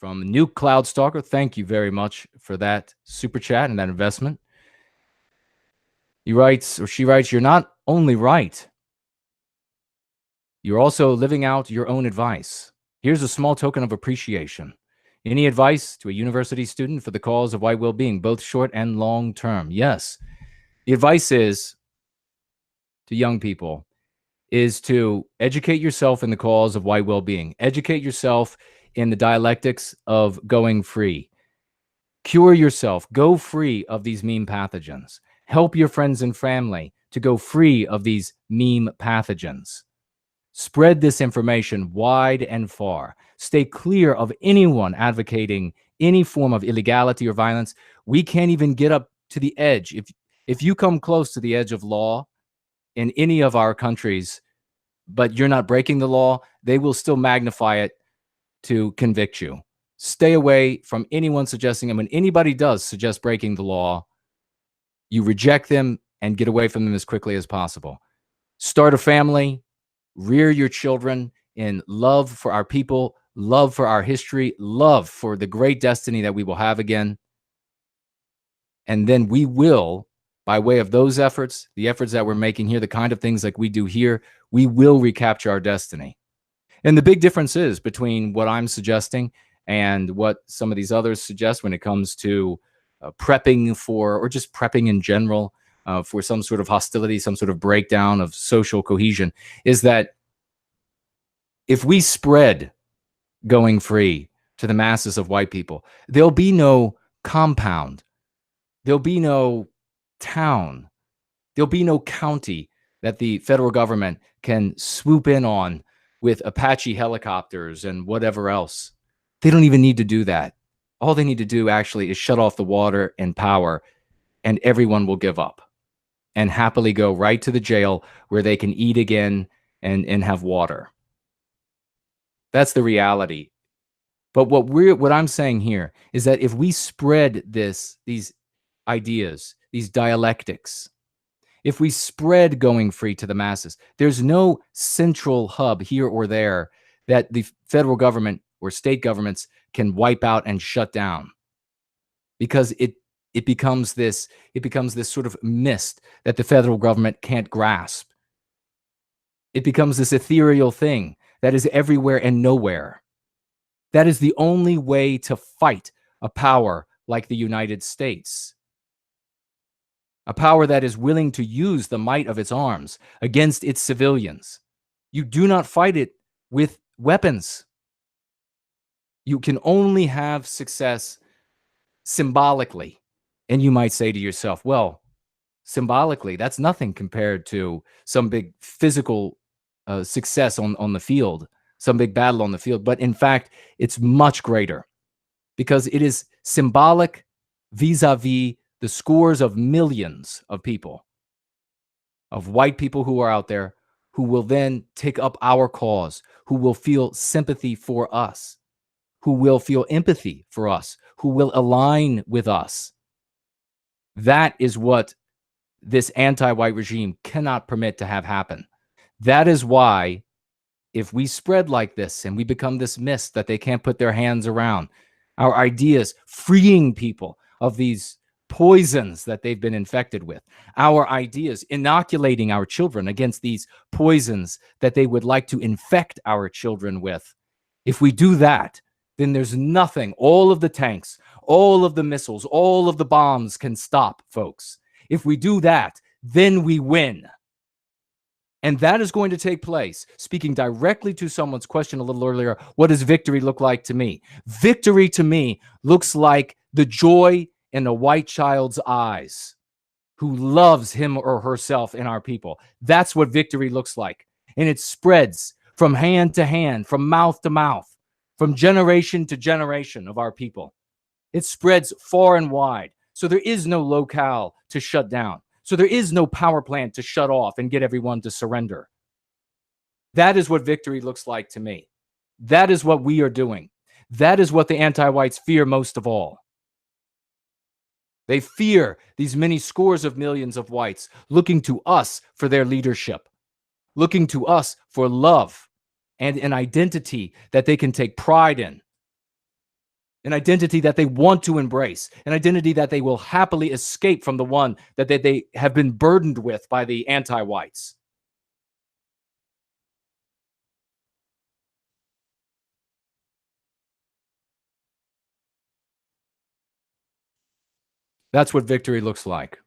from Nuke Cloud Stalker. Thank you very much for that super chat and that investment. He writes, or she writes, you're not only right, you're also living out your own advice. Here's a small token of appreciation. Any advice to a university student for the cause of white well-being, both short and long term? Yes. The advice is to young people is to educate yourself in the cause of white well-being. Educate yourself in the dialectics of going free. Cure yourself. Go free of these meme pathogens. Help your friends and family to go free of these meme pathogens. Spread this information wide and far. Stay clear of anyone advocating any form of illegality or violence. We can't even get up to the edge. If you come close to the edge of law in any of our countries, but you're not breaking the law, they will still magnify it to convict you. Stay away from anyone suggesting, and when anybody does suggest breaking the law, you reject them and get away from them as quickly as possible. Start a family, rear your children in love for our people, love for our history, love for the great destiny that we will have again. And then we will, by way of those efforts, the efforts that we're making here, the kind of things like we do here, we will recapture our destiny. And the big difference is between what I'm suggesting and what some of these others suggest when it comes to prepping for, or just prepping in general, for some sort of hostility, some sort of breakdown of social cohesion, is that if we spread going free to the masses of white people, there'll be no compound, there'll be no town, there'll be no county that the federal government can swoop in on with Apache helicopters and whatever else. They don't even need to do that. All they need to do actually is shut off the water and power, and everyone will give up and happily go right to the jail where they can eat again and have water. That's the reality. But what I'm saying here is that if we spread these ideas, these dialectics, if we spread going free to the masses, there's no central hub here or there that the federal government or state governments can wipe out and shut down, because it becomes this sort of mist that the federal government can't grasp. It becomes this ethereal thing that is everywhere and nowhere. That is the only way to fight a power like the United States. A power that is willing to use the might of its arms against its civilians. You do not fight it with weapons. You can only have success symbolically. And you might say to yourself, well, symbolically, that's nothing compared to some big physical success on the field, some big battle on the field. But in fact, it's much greater, because it is symbolic vis-a-vis the scores of millions of people, of white people who are out there, who will then take up our cause, who will feel sympathy for us, who will feel empathy for us, who will align with us. That is what this anti-white regime cannot permit to have happen. That is why, if we spread like this and we become this mist that they can't put their hands around, our ideas freeing people of these poisons that they've been infected with, our ideas inoculating our children against these poisons that they would like to infect our children with, if we do that, then there's nothing, all of the tanks, all of the missiles, all of the bombs can stop, folks. If we do that, then we win. And that is going to take place. Speaking directly to someone's question a little earlier, what does victory look like to me? Victory to me looks like the joy in a white child's eyes who loves him or herself in our people. That's what victory looks like. And it spreads from hand to hand, from mouth to mouth, from generation to generation of our people. It spreads far and wide. So there is no locale to shut down. So there is no power plant to shut off and get everyone to surrender. That is what victory looks like to me. That is what we are doing. That is what the anti-whites fear most of all. They fear these many scores of millions of whites looking to us for their leadership, looking to us for love and an identity that they can take pride in. an identity that they want to embrace, an identity that they will happily escape from the one that they have been burdened with by the anti whites. That's what victory looks like.